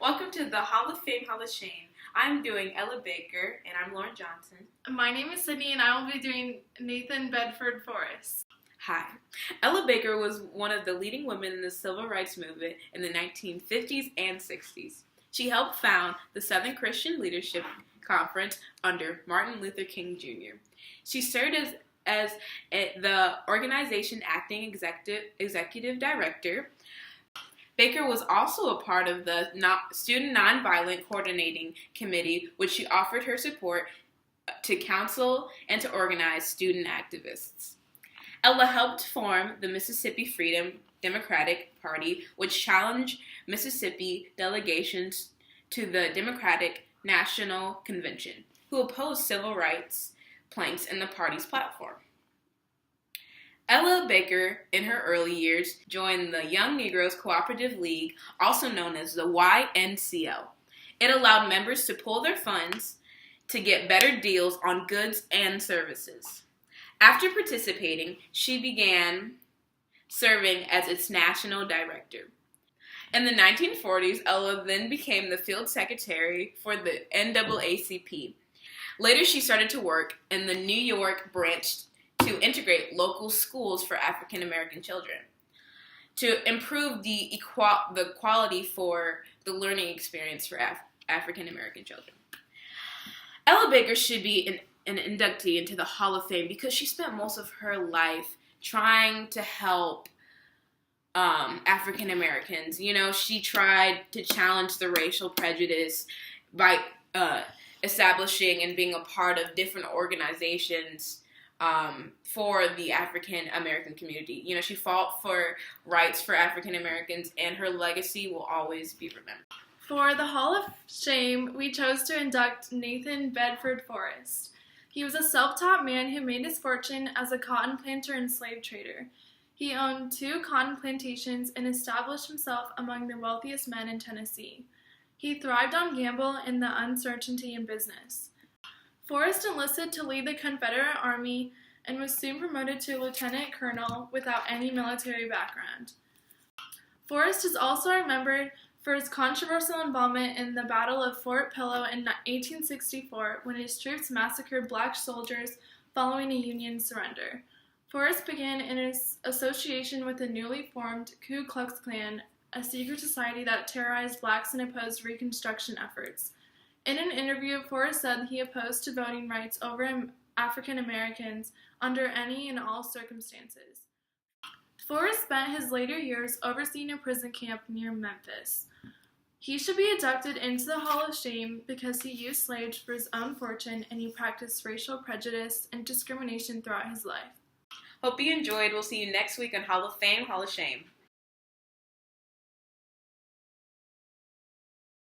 Welcome to the Hall of Fame, Hall of Shame. I'm doing Ella Baker, and I'm Lauren Johnson. My name is Sydney, and I will be doing Nathan Bedford Forrest. Hi. Ella Baker was one of the leading women in the civil rights movement in the 1950s and 60s. She helped found the Southern Christian Leadership Conference under Martin Luther King Jr. She served as the organization acting executive director. Baker was also a part of the Student Nonviolent Coordinating Committee, which she offered her support to counsel and to organize student activists. Ella helped form the Mississippi Freedom Democratic Party, which challenged Mississippi delegations to the Democratic National Convention, who opposed civil rights planks in the party's platform. Ella Baker, in her early years, joined the Young Negroes Cooperative League, also known as the YNCL. It allowed members to pool their funds to get better deals on goods and services. After participating, she began serving as its national director. In the 1940s, Ella then became the field secretary for the NAACP. Later, she started to work in the New York branch to integrate local schools for African American children, to improve the quality for the learning experience for African American children. Ella Baker should be an inductee into the Hall of Fame because she spent most of her life trying to help African Americans. You know, she tried to challenge the racial prejudice by establishing and being a part of different organizations for the African American community. You know, she fought for rights for African Americans, and her legacy will always be remembered. For the Hall of Shame, we chose to induct Nathan Bedford Forrest. He was a self-taught man who made his fortune as a cotton planter and slave trader. He owned 2 cotton plantations and established himself among the wealthiest men in Tennessee. He thrived on gamble and the uncertainty in business. Forrest enlisted to lead the Confederate Army and was soon promoted to lieutenant colonel without any military background. Forrest is also remembered for his controversial involvement in the Battle of Fort Pillow in 1864 when his troops massacred black soldiers following a Union surrender. Forrest began in his association with the newly formed Ku Klux Klan, a secret society that terrorized blacks and opposed Reconstruction efforts. In an interview, Forrest said he opposed to voting rights over African Americans under any and all circumstances. Forrest spent his later years overseeing a prison camp near Memphis. He should be inducted into the Hall of Shame because he used slaves for his own fortune and he practiced racial prejudice and discrimination throughout his life. Hope you enjoyed. We'll see you next week on Hall of Fame, Hall of Shame.